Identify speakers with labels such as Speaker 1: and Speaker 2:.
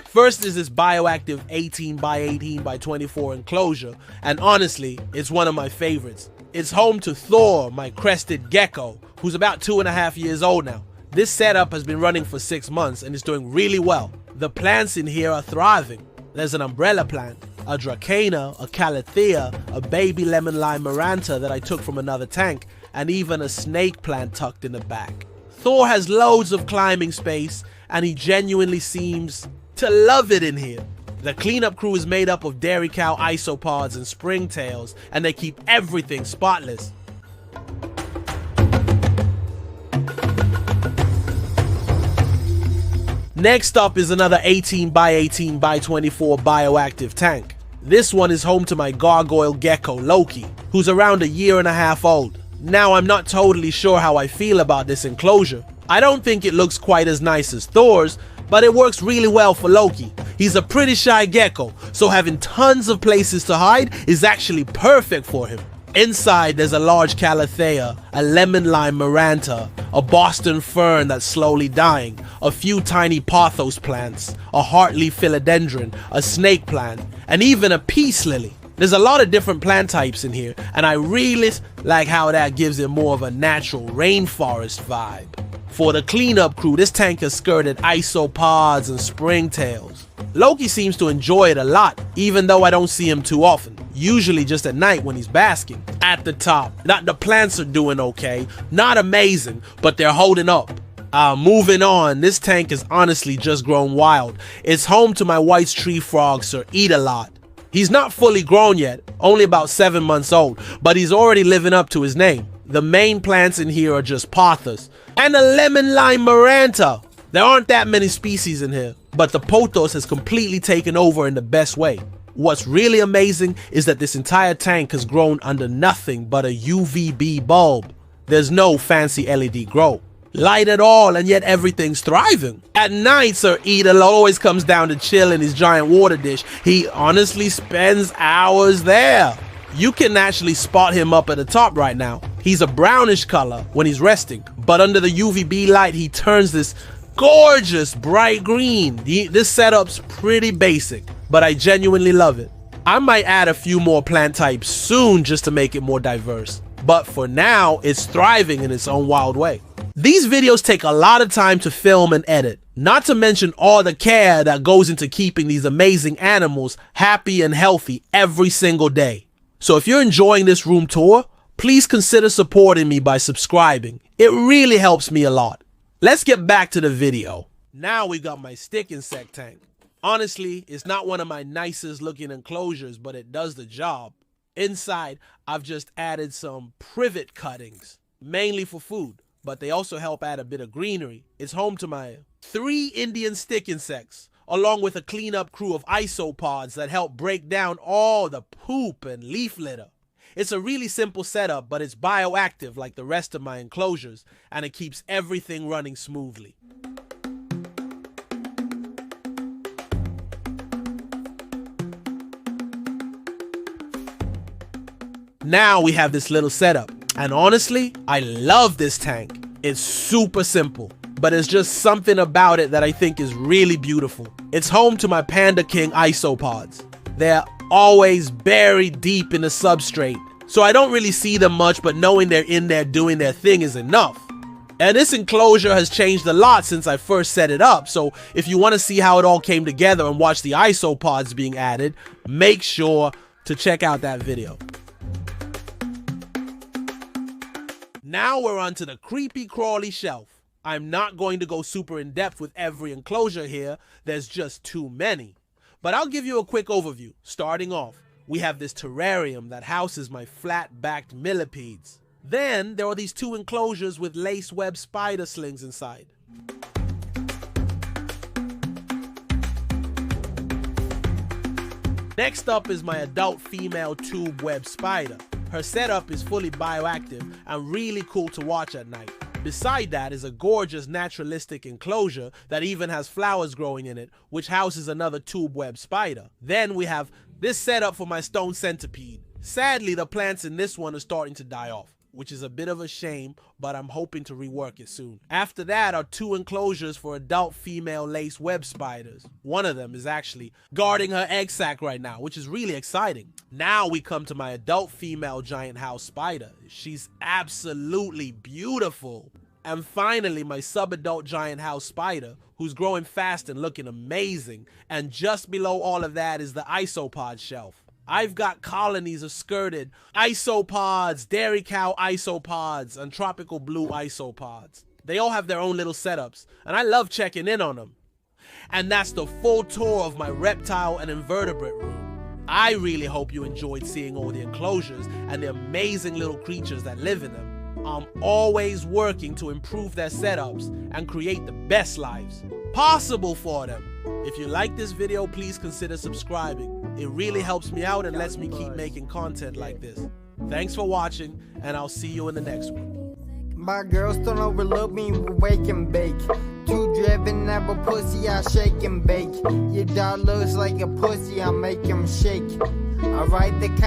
Speaker 1: First is this Bioactive 18 by 18 by 24 enclosure, and honestly, it's one of my favorites. It's home to Thor, my Crested Gecko, who's about 2.5 years old now. This setup has been running for 6 months and is doing really well. The plants in here are thriving. There's an umbrella plant, a Dracana, a Calathea, a baby lemon lime maranta that I took from another tank, and even a snake plant tucked in the back. Thor has loads of climbing space, and he genuinely seems to love it in here. The cleanup crew is made up of dairy cow isopods and springtails, and they keep everything spotless. Next up is another 18 by 18 by 24 bioactive tank. This one is home to my Gargoyle Gecko, Loki, who's around 1.5 years old. Now, I'm not totally sure how I feel about this enclosure. I don't think it looks quite as nice as Thor's, but it works really well for Loki. He's a pretty shy gecko, so having tons of places to hide is actually perfect for him. Inside, there's a large Calathea, a lemon lime maranta, a Boston fern that's slowly dying, a few tiny pothos plants, a heartleaf philodendron, a snake plant, and even a peace lily. There's a lot of different plant types in here, and I really like how that gives it more of a natural rainforest vibe. For the cleanup crew, this tank has skirted isopods and springtails. Loki seems to enjoy it a lot, even though I don't see him too often, usually just at night when he's basking. At the top, the plants are doing okay, not amazing, but they're holding up. Moving on, this tank has honestly just grown wild. It's home to my white tree frog, Sir Eat-A-Lot. He's not fully grown yet, only about 7 months old, but he's already living up to his name. The main plants in here are just pothos and a lemon lime maranta. There aren't that many species in here, but the pothos has completely taken over in the best way. What's really amazing is that this entire tank has grown under nothing but a UVB bulb. There's no fancy LED grow. Light at all, and yet everything's thriving. At night, Sir Eat-A-Lot always comes down to chill in his giant water dish. He honestly spends hours there. You can actually spot him up at the top right now. He's a brownish color when he's resting, but under the UVB light, he turns this gorgeous bright green. This setup's pretty basic, but I genuinely love it. I might add a few more plant types soon just to make it more diverse, but for now, it's thriving in its own wild way. These videos take a lot of time to film and edit, not to mention all the care that goes into keeping these amazing animals happy and healthy every single day. So if you're enjoying this room tour, please consider supporting me by subscribing. It really helps me a lot. Let's get back to the video. Now we got my stick insect tank. Honestly, it's not one of my nicest looking enclosures, but it does the job. Inside, I've just added some privet cuttings, mainly for food, but they also help add a bit of greenery. It's home to my 3 Indian stick insects, along with a cleanup crew of isopods that help break down all the poop and leaf litter. It's a really simple setup, but it's bioactive like the rest of my enclosures, and it keeps everything running smoothly. Now we have this little setup, and honestly, I love this tank. It's super simple, but it's just something about it that I think is really beautiful. It's home to my Panda King Isopods. They're always buried deep in the substrate, so I don't really see them much, but knowing they're in there doing their thing is enough. And this enclosure has changed a lot since I first set it up, so if you want to see how it all came together and watch the isopods being added, make sure to check out that video. Now we're on to the creepy crawly shelf. I'm not going to go super in depth with every enclosure here, there's just too many. But I'll give you a quick overview. Starting off, we have this terrarium that houses my flat-backed millipedes. Then there are these 2 enclosures with lace web spider slings inside. Next up is my adult female tube web spider. Her setup is fully bioactive and really cool to watch at night. Beside that is a gorgeous naturalistic enclosure that even has flowers growing in it, which houses another tube web spider. Then we have this setup for my stone centipede. Sadly, the plants in this one are starting to die off. which is a bit of a shame, but I'm hoping to rework it soon. After that are 2 enclosures for adult female lace web spiders. One of them is actually guarding her egg sac right now, which is really exciting. Now we come to my adult female giant house spider. She's absolutely beautiful. And finally, my subadult giant house spider, who's growing fast and looking amazing. And just below all of that is the Isopod Shelf. I've got colonies of skirted Isopods, dairy cow Isopods, and tropical blue Isopods. They all have their own little setups, and I love checking in on them. And that's the full tour of my reptile and invertebrate room. I really hope you enjoyed seeing all the enclosures and the amazing little creatures that live in them. I'm always working to improve their setups and create the best lives possible for them. If you like this video, please consider subscribing. It really helps me out and lets me keep making content like this. Thanks for watching, and I'll see you in the next one.
Speaker 2: My girls don't overlook me, we wake and bake. Too driven, have a pussy, I shake and bake. Your dog looks like a pussy, I make him shake. I write the kind